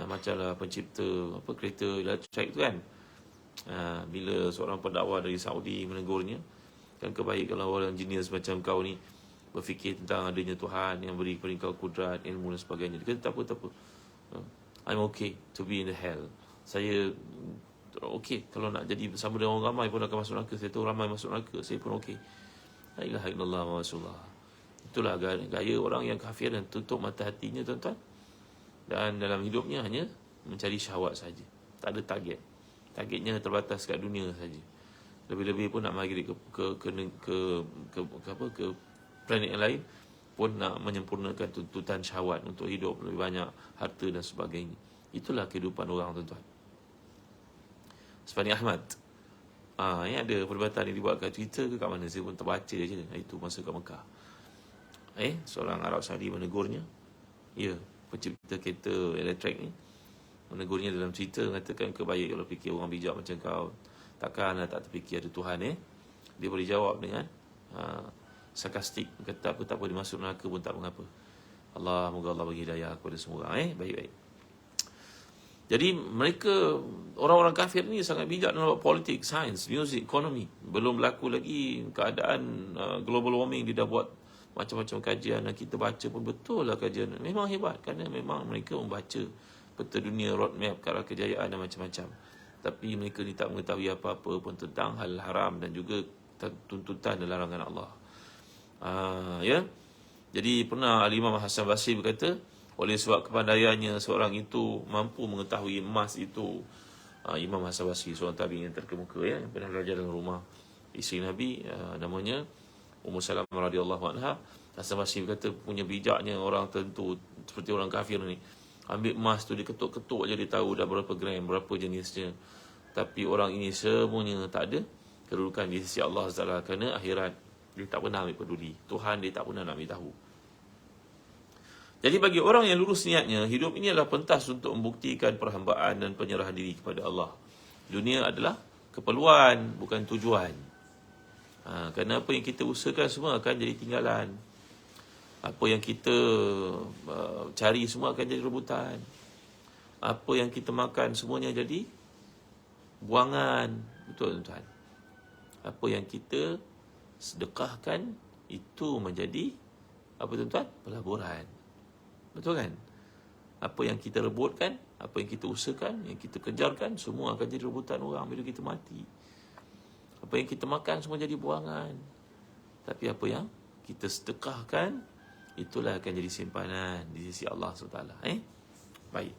Macamlah pencipta kereta elektrik tu kan. Bila seorang pendakwa dari Saudi menegurnya, kan kebaik kalau orang engineer macam kau ni berfikir tentang adanya Tuhan yang beri kepada kau kudrat, ilmu dan sebagainya. Dia kata tak apa. I'm okay to be in the hell. Saya okey kalau nak jadi bersama dengan orang ramai pun akan masuk neraka. Saya tahu ramai masuk neraka, saya pun okey. La ilaha illallah Muhammadur Rasulullah. Itulah gaya orang yang kafir dan tutup mata hatinya, tuan-tuan. Dan dalam hidupnya hanya mencari syahwat saja. Tak ada target. Targetnya terbatas kat dunia saja. Lebih-lebih pun nak migrate ke planet yang lain pun nak menyempurnakan tuntutan syahwat untuk hidup lebih banyak harta dan sebagainya. Itulah kehidupan orang, tuan-tuan. Sufyan Ahmad. Ini ada perdebatan yang dibuat kat Twitter ke kat mana, saya pun terbaca je. Itu masa kat Mekah. Seorang Arab Saudi menegurnya. Ya, pencipta kereta elektrik ni menegurnya dalam Twitter, mengatakan kebaik kalau fikir orang bijak macam kau, takkan tak terfikir ada Tuhan. Dia boleh jawab dengan sarkastik, kata tak apa dia masuk neraka pun tak mengapa. Moga Allah bagi hidayah kepada semua orang. Baik-baik. Jadi mereka, orang-orang kafir ni sangat bijak dalam politik, sains, muzik, ekonomi. Belum berlaku lagi keadaan global warming. Dia dah buat macam-macam kajian dan kita baca pun betul lah kajian. Memang hebat kerana memang mereka membaca peta dunia, roadmap ke arah kejayaan dan macam-macam. Tapi mereka ni tak mengetahui apa-apa pun tentang hal haram dan juga tuntutan dan larangan Allah. Ya. Jadi pernah Al-Imam Hasan Basri berkata, oleh sebab kepandaiannya seorang itu mampu mengetahui emas itu. Imam Hasan Basri, seorang tabi'in yang terkemuka yang pernah belajar dalam rumah isteri Nabi, namanya Ummu Salamah radhiyallahu anha. Hasan Basri berkata, punya bijaknya orang tentu seperti orang kafir ni, ambil emas tu dia ketuk-ketuk je dia tahu dah berapa gram, berapa jenisnya. Tapi orang ini semuanya tak ada kedudukan di sisi Allah Taala kerana akhirat dia tak pernah ambil peduli. Tuhan dia tak pernah nak ambil tahu. Jadi bagi orang yang lurus niatnya, hidup ini adalah pentas untuk membuktikan perhambaan dan penyerahan diri kepada Allah. Dunia adalah keperluan, bukan tujuan. Kerana apa yang kita usahakan semua akan jadi tinggalan. Apa yang kita cari semua akan jadi rebutan. Apa yang kita makan semuanya jadi buangan. Betul, tuan-tuan. Apa yang kita sedekahkan itu menjadi apa, tuan-tuan? Pelaburan. Betul kan? Apa yang kita rebutkan, apa yang kita usahakan, yang kita kejarkan, semua akan jadi rebutan orang bila kita mati. Apa yang kita makan semua jadi buangan. Tapi apa yang kita sedekahkan, itulah akan jadi simpanan di sisi Allah SWT. Baik.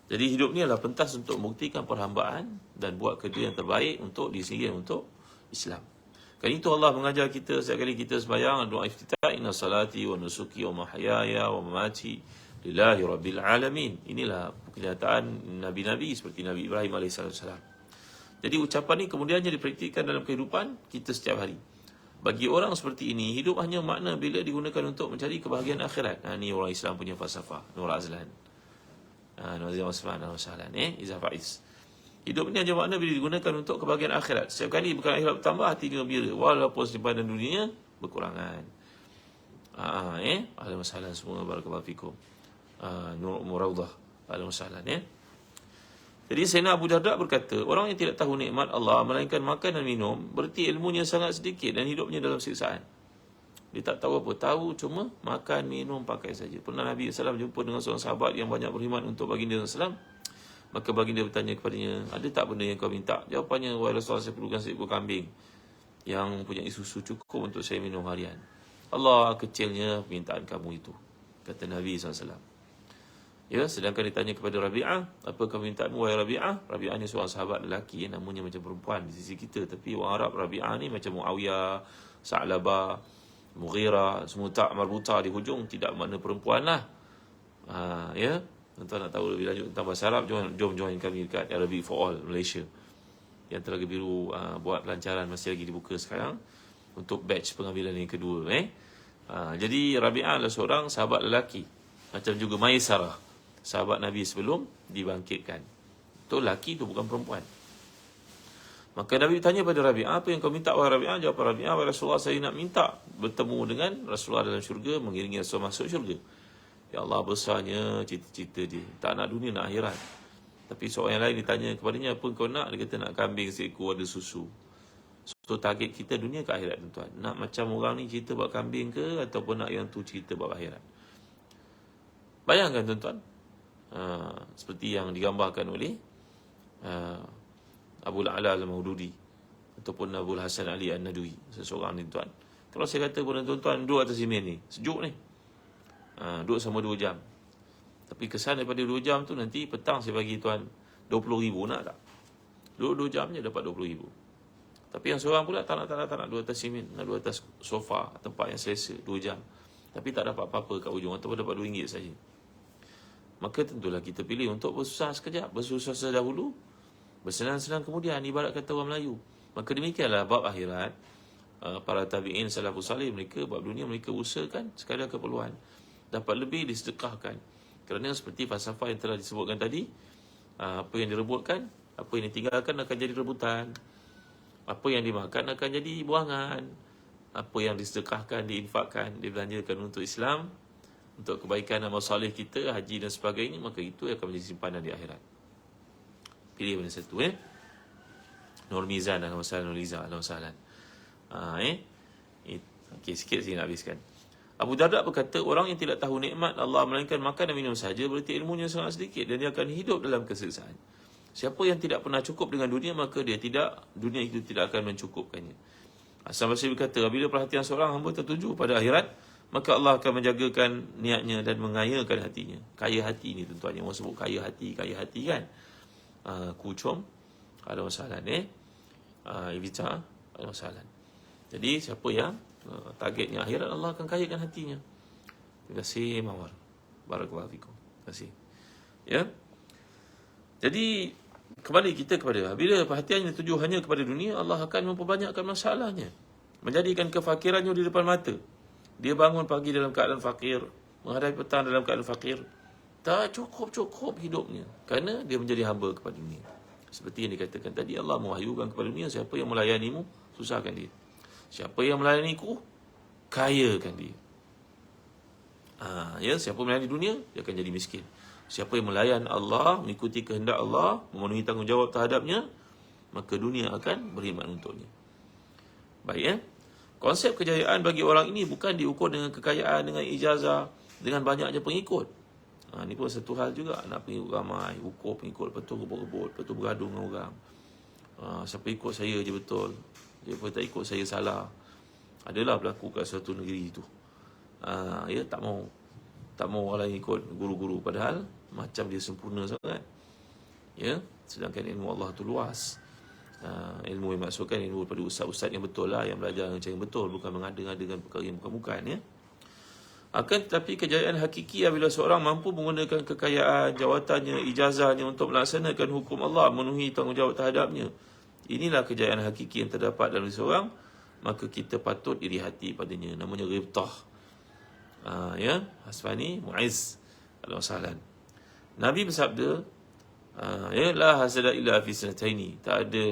Jadi hidup ni adalah pentas untuk membuktikan perhambaan dan buat kerja yang terbaik untuk diri sendiri dan untuk Islam. Kan itu Allah mengajar kita setiap kali kita sembahyang, doa iftitah, inna salati wa nusuki wa mahyaya wa mamati lillahi rabbil alamin. Inilah kenyataan nabi-nabi seperti Nabi Ibrahim AS. Jadi ucapan ni kemudiannya dipraktikkan dalam kehidupan kita setiap hari. Bagi orang seperti ini, hidup hanya makna bila digunakan untuk mencari kebahagiaan akhirat. Ni orang Islam punya falsafah. Nur Azlan. Nazir Osman Al-Sahlan. Izzah Faiz. Hidup ni hanya makna bila digunakan untuk kebahagiaan akhirat. Setiap kali bukan akhirat bertambah, hati gembira. Walaupun simpanan dunia berkurangan. Ahlan wa sahlan semua. Barakallahu fikum. Nur Muraudah. Ahlan wa sahlan. Jadi Sayyidina Abu Darda berkata, orang yang tidak tahu nikmat Allah melainkan makan dan minum, berarti ilmunya sangat sedikit dan hidupnya dalam siksaan. Dia tak tahu apa, tahu cuma makan, minum, pakai saja. Pernah Nabi SAW jumpa dengan seorang sahabat yang banyak berkhidmat untuk baginda SAW. Maka baginda bertanya kepadanya, ada tak benda yang kau minta? Jawapannya, wahai Rasulullah, saya perlukan seekor kambing yang punya susu cukup untuk saya minum harian. Allah, kecilnya permintaan kamu itu, kata Nabi SAW. Ya, sedangkan ditanya kepada Rabi'ah, apa permintaanmu wahai Rabi'ah? Rabi'ah ni seorang sahabat lelaki, namanya macam perempuan di sisi kita. Tapi orang Arab, Rabi'ah ni macam Muawiyah, Sa'labah, Mughirah, semua tak marbuta di hujung, tidak makna perempuan lah. Ya, tuan nak tahu lebih lanjut tentang bahasa Arab, jom join kami dekat Arabic for All Malaysia. Yang Telaga Biru buat pelancaran, masih lagi dibuka sekarang untuk batch pengambilan yang kedua. Jadi Rabi'ah adalah seorang sahabat lelaki, macam juga Maisarah, sahabat Nabi sebelum dibangkitkan. Itu lelaki, itu bukan perempuan. Maka Nabi tanya pada Rabi'ah, apa yang kau minta wahai Rabi'ah? Jawab Rabi'ah, wahai Rasulullah, saya nak minta bertemu dengan Rasulullah dalam syurga, mengiringi Rasulullah masuk syurga. Ya Allah, besarnya cita-cita dia, tak nak dunia, nak akhirat. Tapi seorang yang lain ditanya kepadanya, apa kau nak? Dia kata nak kambing seekor ada susu. So target kita dunia ke akhirat, tuan-tuan. Nak macam orang ni cerita buat kambing ke, ataupun nak yang tu cerita buat akhirat? Bayangkan tuan-tuan, seperti yang digambarkan oleh Abu La'la al-Maududi ataupun Abu Hasan Ali An-Nadwi, seseorang ni tuan. Kalau saya kata kepada tuan-tuan, duduk atas simen ni, sejuk ni, duduk sama 2 jam. Tapi kesan daripada 2 jam tu, nanti petang saya bagi tuan 20,000, nak tak? Duduk 2 jam je dapat 20,000. Tapi yang seorang pula tak nak duduk atas simen, nak duduk atas sofa, tempat yang selesa 2 jam. Tapi tak dapat apa-apa kat ujung, ataupun dapat RM2 saja. Maka tentulah kita pilih untuk bersusah sekejap, bersusah dahulu, bersenang-senang kemudian, ibarat kata orang Melayu. Maka demikianlah bab akhirat. Para tabi'in salafus salih, mereka bab dunia mereka usahakan sekadar keperluan, dapat lebih disedekahkan. Kerana seperti falsafah yang telah disebutkan tadi, apa yang direbutkan, apa yang ditinggalkan akan jadi rebutan, apa yang dimakan akan jadi buangan, apa yang disedekahkan, diinfakkan, dibelanjakan untuk Islam, untuk kebaikan amal soleh kita, haji dan sebagainya, maka itu akan menjadi simpanan di akhirat. Pilih mana satu. Nur Mizan, Alhamdulillah, Nur Liza, Alhamdulillah. Okey, sikit saya nak habiskan. Abu Darda berkata, orang yang tidak tahu nikmat Allah melainkan makan dan minum saja, berarti ilmunya sangat sedikit dan dia akan hidup dalam kesengsaraan. Siapa yang tidak pernah cukup dengan dunia, maka dunia itu tidak akan mencukupkannya. Hasan Basri berkata, bila perhatian seorang hamba tertuju pada akhirat, maka Allah akan menjagakan niatnya dan mengayakan hatinya. Kaya hati ni tuan-tuan, yang orang sebut kaya hati kan. Kucom, ada masalah Evita, ada masalah. Jadi siapa yang targetnya akhirat, Allah akan kayakan hatinya. Terima kasih Mawar, barakallahu fikum. Terima kasih. Ya. Jadi kembali kita kepada, bila perhatiannya tertuju hanya kepada dunia, Allah akan memperbanyakkan masalahnya, menjadikan kefakirannya di depan mata. Dia bangun pagi dalam keadaan fakir, menghadapi petang dalam keadaan fakir. Tak cukup hidupnya, kerana dia menjadi hamba kepada dunia. Seperti yang dikatakan tadi, Allah mewahyukan kepada dunia, siapa yang melayanimu, susahkan dia. Siapa yang melayaniku, kayakan dia. Siapa melayani dunia, dia akan jadi miskin. Siapa yang melayan Allah, mengikuti kehendak Allah, memenuhi tanggungjawab terhadapnya, maka dunia akan berkhidmat untuknya. Baik, konsep kejayaan bagi orang ini bukan diukur dengan kekayaan, dengan ijazah, dengan banyaknya pengikut. Ini pun satu hal juga, nak pengikut ramai, ukur pengikut, lepas tu rebut-rebut, lepas tu bergaduh dengan orang. Siapa ikut saya je betul, siapa tak ikut saya salah. Adalah berlaku kat suatu negeri itu. Tak mau orang lain ikut guru-guru, padahal macam dia sempurna sangat. Sedangkan ilmu Allah tu luas. Ilmu yang maksudkan ilmu daripada ustaz-ustaz yang betul lah, yang belajar dengan cara yang betul, bukan mengada-ngadakan perkara yang bukan-bukan. Akan tetapi kejayaan hakiki apabila seorang mampu menggunakan kekayaan, jawatannya, ijazahnya untuk melaksanakan hukum Allah, memenuhi tanggungjawab terhadapnya. Inilah kejayaan hakiki yang terdapat dalam seorang, maka kita patut iri hati padanya. Namanya ghibtah. Hasfani Mu'izz Al-Wasalan. Nabi bersabda, la hasada illa fi sanataini. Tak ada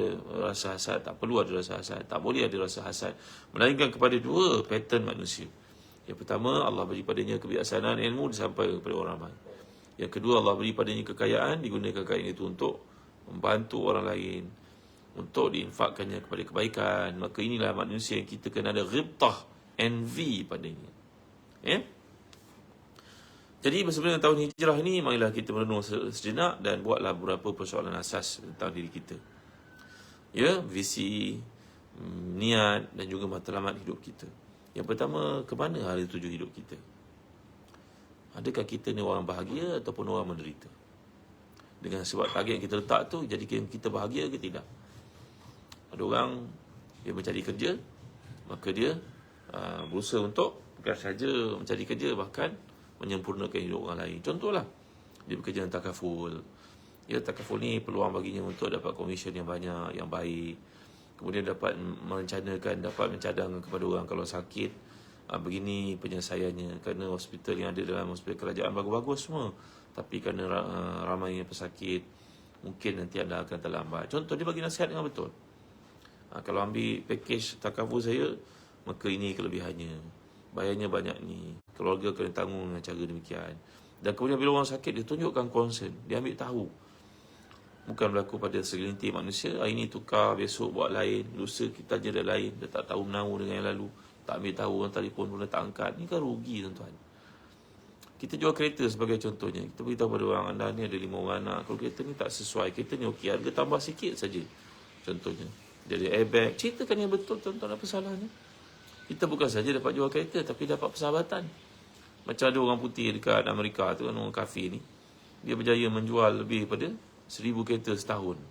rasa hasad, tak perlu ada rasa hasad, tak boleh ada rasa hasad, melainkan kepada 2 pattern manusia. Yang pertama, Allah beri padanya kebiasaan ilmu disampaikan kepada orang ramai. Yang kedua, Allah beri padanya kekayaan, digunakan kekayaan itu untuk membantu orang lain, untuk diinfakkannya kepada kebaikan. Maka inilah manusia yang kita kena ada ghibtah, envy padanya. Jadi sebelum tahun hijrah ini, marilah kita merenung sejenak dan buatlah beberapa persoalan asas tentang diri kita. Visi, niat dan juga matlamat hidup kita. Yang pertama, ke mana arah tuju hidup kita? Adakah kita ni orang bahagia ataupun orang menderita? Dengan sebab target yang kita letak tu, jadikan kita bahagia ke tidak? Ada orang dia mencari kerja, maka dia berusaha untuk bukan saja mencari kerja, bahkan menyempurnakan hidup orang lain. Contohlah, dia bekerja dengan takaful. Ya, takaful ni peluang baginya untuk dapat komisen yang banyak, yang baik. Kemudian dapat merencanakan, dapat mencadang kepada orang kalau sakit, begini penyelesaiannya. Kerana hospital yang ada dalam hospital kerajaan bagus-bagus semua, tapi kerana ramainya pesakit, mungkin nanti anda akan terlambat. Contoh, dia bagi nasihat dengan betul. Kalau ambil package takaful saya, maka ini kelebihannya, bayarnya banyak ni, keluarga kena tanggung dengan cara demikian. Dan kemudian bila orang sakit, dia tunjukkan concern, dia ambil tahu. Bukan berlaku pada segelintir manusia, hari ni tukar, besok buat lain, lusa kita je dah lain, dia tak tahu menahu dengan yang lalu, tak ambil tahu, orang telefon pun tak angkat. Ni kan rugi, tuan-tuan. Kita jual kereta sebagai contohnya, kita beritahu pada orang, anda ni ada 5 orang anak, kalau kereta ni tak sesuai, kereta ni okey, harga tambah sikit saja, contohnya jadi airbag, ceritakan yang betul, tuan-tuan, apa salahnya? Kita bukan saja dapat jual kereta, tapi dapat persahabatan. Macam ada orang putih dekat Amerika tu kan, orang kafir ni, dia berjaya menjual lebih daripada 1000 kereta setahun.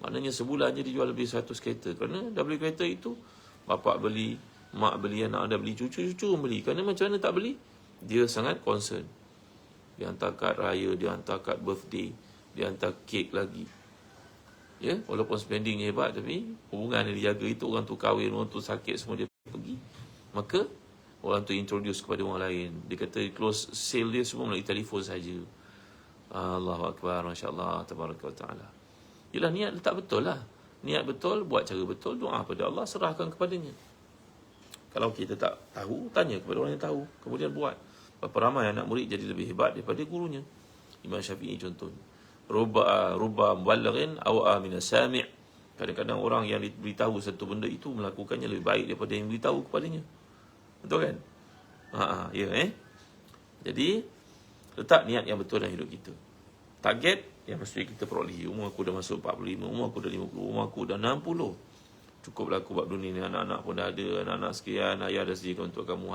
Maknanya sebulan je dia jual lebih 100 kereta. Kerana dah beli kereta itu, bapak beli, mak beli, anak anda beli, cucu-cucu beli. Kerana macam mana tak beli? Dia sangat concern. Dia hantar kad raya, dia hantar kad birthday, dia hantar kek lagi. Ya, walaupun spendingnya hebat, tapi hubungan yang dijaga itu, orang tu kahwin, orang tu sakit, semua dia pergi. Maka orang tu introduce kepada orang lain. Dia kata close sale dia semua melalui telefon saja. Allahu Akbar, Masya Allah, Tabaraka wa Ta'ala. Yelah, niat letak betul lah. Niat betul, buat cara betul, doa pada Allah, serahkan kepadanya. Kalau kita tak tahu, tanya kepada orang yang tahu, kemudian buat. Berapa ramai anak murid jadi lebih hebat daripada gurunya. Imam Syafi'i contohnya. Ruba muballighin aw minas sami'. Kadang-kadang orang yang diberitahu satu benda itu melakukannya lebih baik daripada yang beritahu kepadanya. Betul kan? Jadi letak niat yang betul dalam hidup kita. Target yang mesti kita perolehi. Umur aku dah masuk 45, umur aku dah 50, umur aku dah 60. Cukuplah aku buat dunia ni, anak-anak pun dah ada, anak-anak sekian, ayah dah sediakan untuk kamu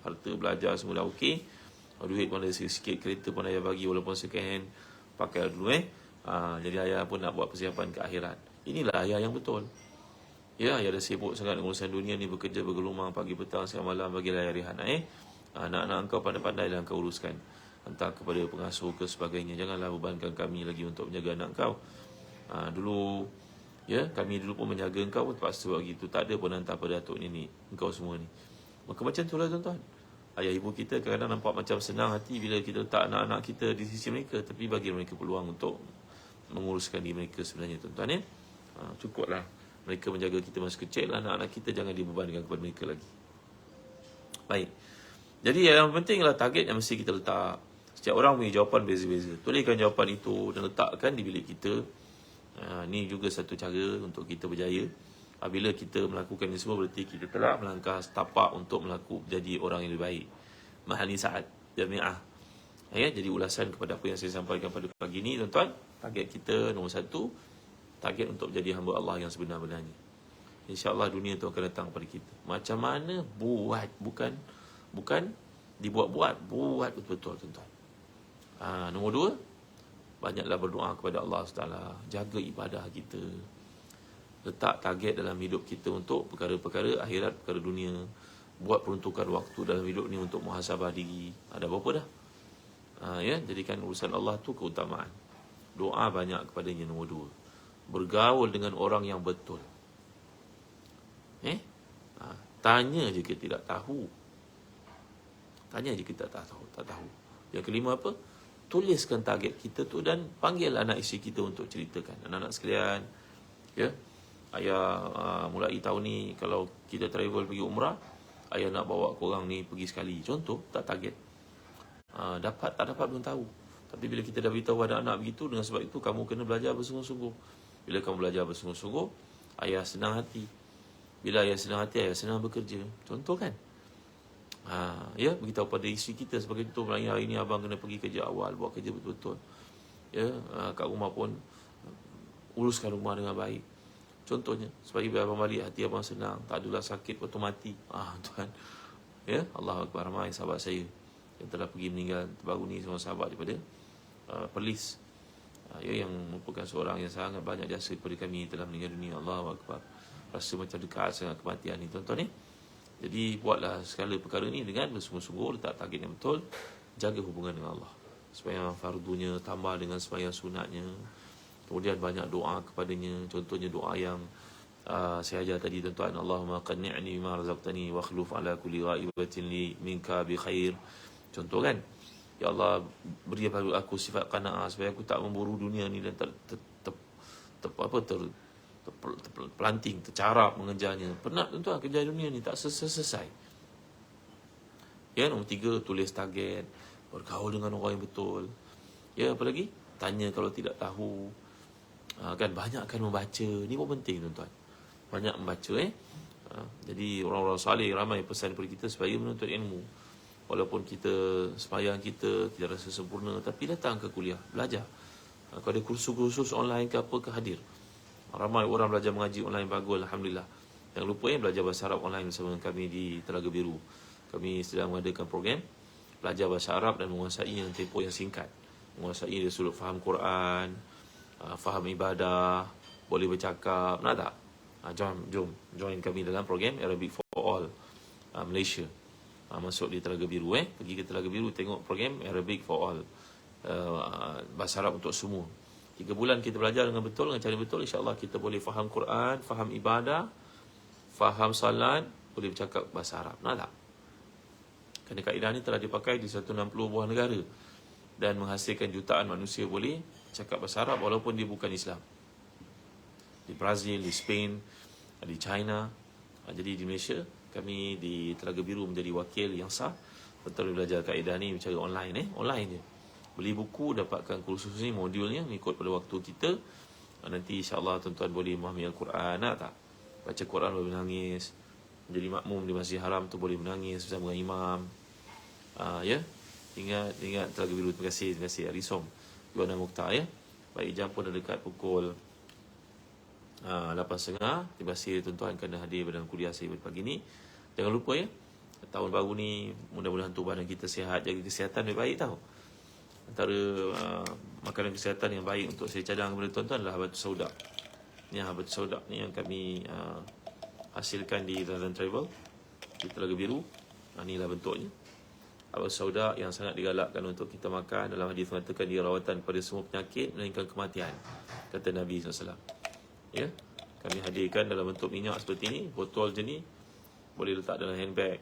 harta belajar semua dah okey. Duit pun ada sikit, kereta pun ayah bagi walaupun second hand, pakai dulu jadi ayah pun nak buat persiapan ke akhirat. Inilah ayah yang betul. Ya, ayah dah sibuk sangat dengan urusan dunia ni, bekerja bergelumang pagi petang siang malam bagi ayah rehat. Anak-anak engkau pandai-pandai dah engkau uruskan, hantar kepada pengasuh ke sebagainya. Janganlah bebankan kami lagi untuk menjaga anak engkau. Dulu ya, kami dulu pun menjaga engkau pun terpaksa buat begitu. Tak ada pun hantar pada datuk nenek engkau semua ni. Maka macam itulah tuan-tuan. Ayah ibu kita kadang-kadang nampak macam senang hati bila kita letak anak-anak kita di sisi mereka, tapi bagi mereka peluang untuk menguruskan diri mereka sebenarnya, tuan-tuan ya. Cukuplah mereka menjaga kita masa kecil, anak-anak kita jangan dibebankan kepada mereka lagi. Baik. Jadi yang penting adalah target yang mesti kita letak. Setiap orang punya jawapan beza-beza. Tuliskan jawapan itu dan letakkan di bilik kita. Ini juga satu cara untuk kita berjaya. Bila kita melakukan ini semua, berarti kita telah melangkah setapak untuk jadi orang yang lebih baik. Mahani saat jami'ah. Jadi ulasan kepada apa yang saya sampaikan pada pagi ini, tuan-tuan. Target kita nombor 1, target untuk menjadi hamba Allah yang sebenar-benarnya. InsyaAllah dunia itu akan datang kepada kita. Macam mana? Buat. Bukan dibuat-buat. Buat betul-betul, tuan-tuan. Nombor 2, banyaklah berdoa kepada Allah SWT. Jaga ibadah kita. Letak target dalam hidup kita untuk perkara-perkara akhirat, perkara dunia. Buat peruntukan waktu dalam hidup ni untuk muhasabah diri. Ada berapa dah? Jadikan urusan Allah tu keutamaan. Doa banyak kepadanya, nombor 2. Bergaul dengan orang yang betul. Tanya je kita tidak tahu. Tanya je kita tak tahu. Yang kelima apa? Tuliskan target kita tu dan panggil anak isteri kita untuk ceritakan. Anak-anak sekalian, ya, ayah mulai tahun ni kalau kita travel pergi umrah, ayah nak bawa korang ni pergi sekali. Contoh, tak target. Dapat tak dapat belum tahu. Tapi bila kita dah beritahu anak-anak begitu, dengan sebab itu kamu kena belajar bersungguh-sungguh. Bila kamu belajar bersungguh-sungguh, ayah senang hati. Bila ayah senang hati, ayah senang bekerja. Contoh kan? Beritahu pada isteri kita sebagai contoh, hari ni abang kena pergi kerja awal, buat kerja betul-betul. Kat rumah pun uruskan rumah dengan baik. Contohnya, supaya bila abang balik hati abang senang, tak adalah sakit waktu mati. Tuhan. Allahu Akbar, ramai sahabat saya yang telah pergi meninggal baru ni, semua sahabat daripada Perlis. Yang merupakan seorang yang sangat banyak jasa kepada kami, telah meninggal dunia. Allahu Akbar. Rasa macam dekat sangat kematian ni, tuan-tuan ni. Jadi buatlah segala perkara ni dengan bersungguh-sungguh, letak target yang betul. jaga hubungan dengan Allah. Sembahyang fardunya tambah dengan sembahyang sunatnya. Kemudian banyak doa kepadanya. Contohnya doa yang saya ajar tadi tuan-tuan, Allahumma qanni'ni bima razaqtani wa akhluf ala kulli ghaibatin li minka bi khair. Contoh kan, ya Allah, beri pada aku sifat qanaah supaya aku tak memburu dunia ni dan terpelanting, tercarap mengejarnya. Penat tuan-tuan kejar dunia ni, tak selesai. Ya, nombor 3, tulis target, bergaul dengan orang yang betul. Ya, apa lagi? Tanya kalau tidak tahu. Kan banyakkan membaca. Ni pun penting tuan-tuan. Banyak membaca Jadi orang-orang saleh ramai pesan kepada kita supaya menuntut ilmu. Walaupun kita sembahyang kita tidak rasa sempurna, tapi datang ke kuliah, belajar. Kalau ada kursus-kursus online ke apa ke, hadir. Ramai orang belajar mengaji online, bagus, alhamdulillah. Jangan lupa belajar bahasa Arab online bersama kami di Telaga Biru. Kami sedang mengadakan program belajar bahasa Arab dan menguasai yang tempoh yang singkat. Menguasai dari sudut faham Quran, faham ibadah, boleh bercakap, nak tak? Jom join kami dalam program Arabic for All Malaysia. Masuk di Telaga Biru pergi ke Telaga Biru, tengok program Arabic for All, bahasa Arab untuk semua. 3 bulan kita belajar dengan betul, dengan cara betul, insya-Allah kita boleh faham Quran, faham ibadah, faham salat, boleh bercakap bahasa Arab. Nak tak? Kerana kaedah ni telah dipakai di 160 buah negara dan menghasilkan jutaan manusia boleh cakap bahasa Arab walaupun dia bukan Islam. Di Brazil, di Spain, di China. Jadi di Malaysia, kami di Telaga Biru menjadi wakil yang sah untuk belajar kaedah ni secara online online je. Beli buku, dapatkan kursus ni, modulnya mengikut pada waktu kita. Nanti insya-Allah tuan-tuan boleh memahami Al-Quran, nak tak? Baca Quran boleh menangis. Menjadi makmum di Masjid Haram tu boleh menangis bersama dengan imam. Ya. Ingat Telaga Biru. Terima kasih Arisom Yuana Mukhtar Baik, jam pun dah dekat pukul 8.30. Terima kasih tuan-tuan kerana hadir dalam kuliah saya pada pagi ni. Jangan lupa tahun baru ni mudah-mudahan tuan badan kita sihat, jaga kesihatan baik-baik tau. Antara makanan kesihatan yang baik untuk saya cadang kepada tuan-tuan adalah habatus sauda. Ni habatus sauda ni yang kami hasilkan di Zazan Travel di Telaga Biru. Inilah bentuknya. Habatus sauda yang sangat digalakkan untuk kita makan. Dalam hadis mengatakan dia rawatan pada semua penyakit melainkan kematian, kata Nabi SAW. Ya, kami hadirkan dalam bentuk minyak seperti ini. Botol je ni boleh letak dalam handbag,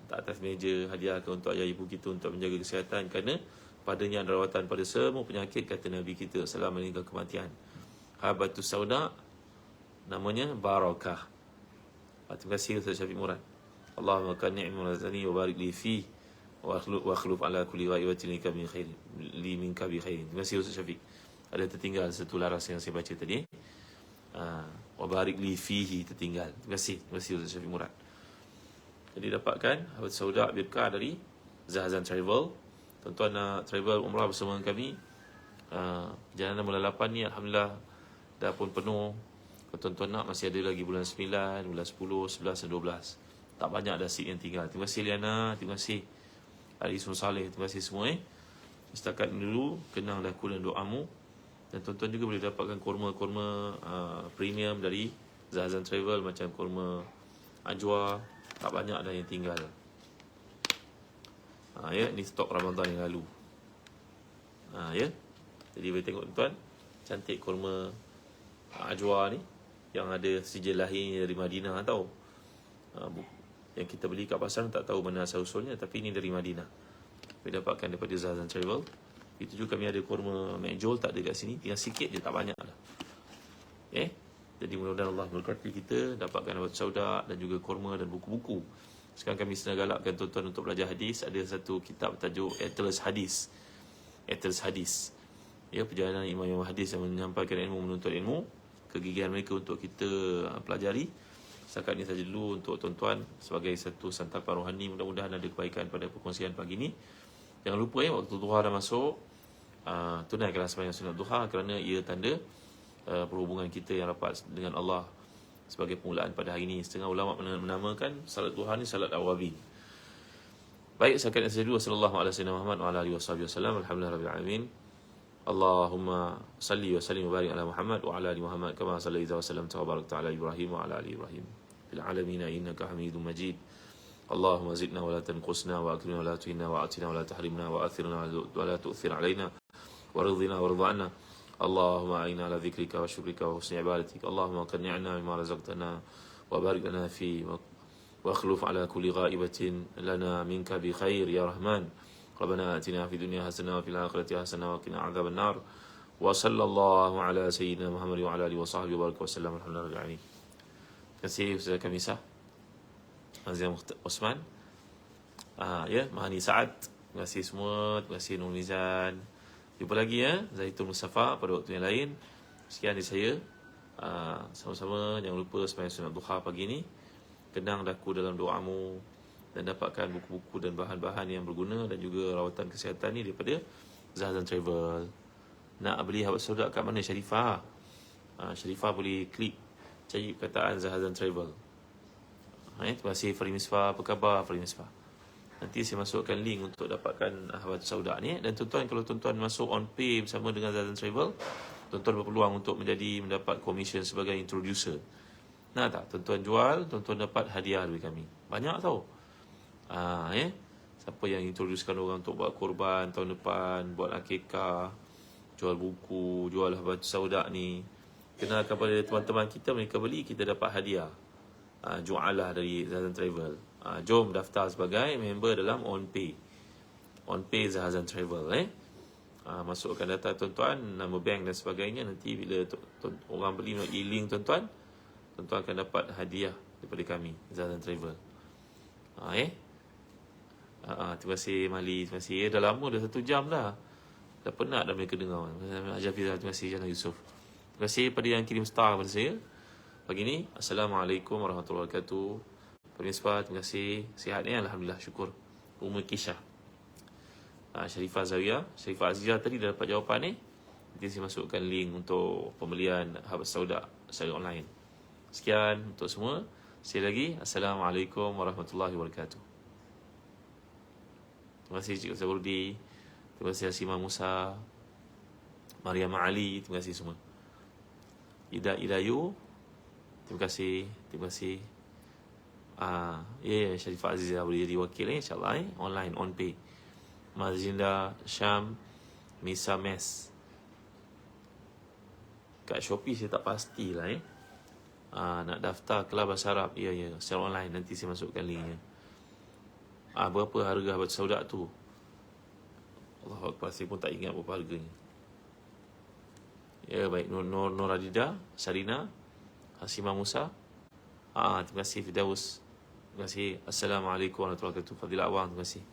letak atas meja, hadiahkan untuk ayah ibu kita untuk menjaga kesihatan, kerana padanya ada rawatan pada semua penyakit, kata Nabi kita selama meninggal kematian. Habatus sauda namanya barakah. Terima kasih Ustaz Syafiq Murad. Allahumma qanni'ni razani wa barik li fi wa akhluf ala kulli ghaibatin li minka bi khairin. Terima kasih Ustaz Syafiq. Ada tertinggal satu laras yang saya baca tadi. Wa barik li fihi tertinggal. Terima kasih Ustaz Syafiq Murad. Jadi dapatkan habatus sauda birkah dari Zahzan Travel. Tuan-tuan nak travel umrah bersama dengan kami, perjalanan bulan 8 ni alhamdulillah dah pun penuh. Kalau tuan-tuan nak, masih ada lagi bulan 9, bulan 10, 11 dan 12. Tak banyak dah seat yang tinggal. Terima kasih Liana, terima kasih Ali Ismail Saleh, terima kasih semua Setakat dulu kenang daku dan doamu. Dan tuan-tuan juga boleh dapatkan kurma-kurma premium dari Zahzan Travel, macam kurma ajwa. Tak banyak dah yang tinggal. Ni stok Ramadan yang lalu. Jadi boleh tengok tuan, cantik kurma ajwa ni yang ada sijil lahirnya dari Madinah tau. Yang kita beli kat pasar tak tahu mana asal usulnya, tapi ini dari Madinah. Boleh dapatkan daripada Zahzan Travel. Itu juga kami ada kurma Mejol, tak ada kat sini, tinggal sikit je, tak banyak lah. Jadi mudah-mudahan Allah berkati kita dapatkan habatus sauda dan juga kurma dan buku-buku. Sekarang kami sedang galakkan tuan-tuan untuk belajar hadis. Ada satu kitab bertajuk Atlas Hadis. Perjalanan imam-imam hadis yang menyampaikan ilmu, menuntut ilmu. Kegigihan mereka untuk kita pelajari. Setakat ini saja dulu untuk tuan-tuan sebagai satu santapan rohani. Mudah-mudahan ada kebaikan pada perkongsian pagi ini. Jangan lupa waktu duha dah masuk, tunaikanlah sembahyang sunat duha, kerana ia tanda perhubungan kita yang rapat dengan Allah sebagai permulaan pada hari ini. Setengah ulama menamakan salat duha ni salat awabin. Baik, setakat ini saja dulu. Sallallahu alaihi wasallam wa ala alihi wasallam. Alhamdulillahirabbil alamin. Allahumma salli wa sallim wa barik ala Muhammad wa ala ali Muhammad kama sallaita wa sallamta wa barakta ala Ibrahim wa ala ali Ibrahim fil alamin innaka Hamidum Majid. اللهم زدنا ولا تنقصنا وأكرمنا ولا تهنا وأعطنا ولا تحرمنا وآثرنا ولا تؤثر علينا ورضنا وارض عنا. اللهم أعنا على ذكرك وشكرك وحسن عبادتك. اللهم قنعنا بما رزقتنا وبارك لنا فيه واخلف على كل غائبة لنا منك بخير يا رحمن. ربنا آتنا في الدنيا حسنة وفي الآخرة حسنة وقنا عذاب النار. وصلى الله على سيدنا محمد وعلى آله وصحبه وبارك وسلم. Alhamdulillah rabbil alamin. Terima kasih Ustaz Kamisah Azia Osman. Ya, Mahani Saad. Terima kasih semua. Terima kasih Nur Mizan. Jumpa lagi ya, Zaitun Mustafa pada waktu yang lain. Sekian dari saya. Sama-sama jangan lupa sembahyang sunat duha pagi ni. Kenang daku dalam doamu dan dapatkan buku-buku dan bahan-bahan yang berguna dan juga rawatan kesihatan ni daripada Zahazan Travel. Nak beli habat sauda kat mana Sharifah? Sharifah boleh klik cari perkataan Zahazan Travel. Terima kasih Farid Misfah. Apa khabar Farid Misfah? Nanti saya masukkan link untuk dapatkan habat sauda ni. Dan tuan-tuan, kalau tuan-tuan masuk on pay bersama dengan Zahazan Travel, tuan-tuan berpeluang untuk mendapat commission sebagai introducer. Nah tak, tuan-tuan jual, tuan-tuan dapat hadiah dari kami. Banyak tau. Siapa yang introducekan orang untuk buat korban tahun depan, buat akikah, jual buku, jual habat sauda ni, kenalkan pada teman-teman kita, mereka beli, kita dapat hadiah. Jualah dari Zahazan Travel. Jom daftar sebagai member dalam On Pay Zahazan Travel. Masukkan data tuan-tuan, nama bank dan sebagainya. Nanti bila orang beli melalui link tuan-tuan akan dapat hadiah daripada kami Zahazan Travel. Terima kasih Mali. Terima kasih. Dah lama, dah 1 jam dah. Dah penat dah mereka dengar. Haji Hafizah, terima kasih. Jana Yusof, terima kasih pada yang kirim star kepada saya pagi ni. Assalamualaikum warahmatullahi wabarakatuh. Pemirsa, terima kasih. Sihat ni? Alhamdulillah, syukur. Umur Kisha, Sharifah Zawiya, Sharifah Azizah tadi dah dapat jawapan ni. Nanti saya masukkan link untuk pembelian habat sauda secara online. Sekian untuk semua. Sekali lagi, Assalamualaikum warahmatullahi wabarakatuh. Terima kasih Cik Zaburdi. Terima kasih Asimah Musa, Mariam Ali. Terima kasih semua. Ida Idayu, terima kasih. Terima kasih. Sharifah Azizah boleh jadi wakil insyaAllah online on pay. Mazinda Syam Misa Mes. Kat Shopee saya tak pastilah nak daftar kelas bahasa Arab. Ya, secara online. Nanti saya masukkan linknya. Berapa harga habat sauda tu? Allah Akbar, saya pun tak ingat berapa harganya. Ya, baik. Nur Adida, Sarina, Hasimah Musa. Terima kasih Firdaus. Terima kasih. Assalamualaikum warahmatullahi wabarakatuh. Fadilah Awang, terima kasih.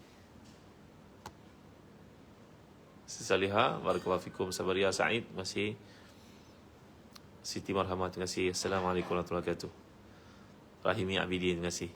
Salihah, barakallahu fikum. Sabaria Said, terima kasih. Siti Marhamah, terima kasih. Assalamualaikum warahmatullahi wabarakatuh. Rahimi Abidin, terima kasih.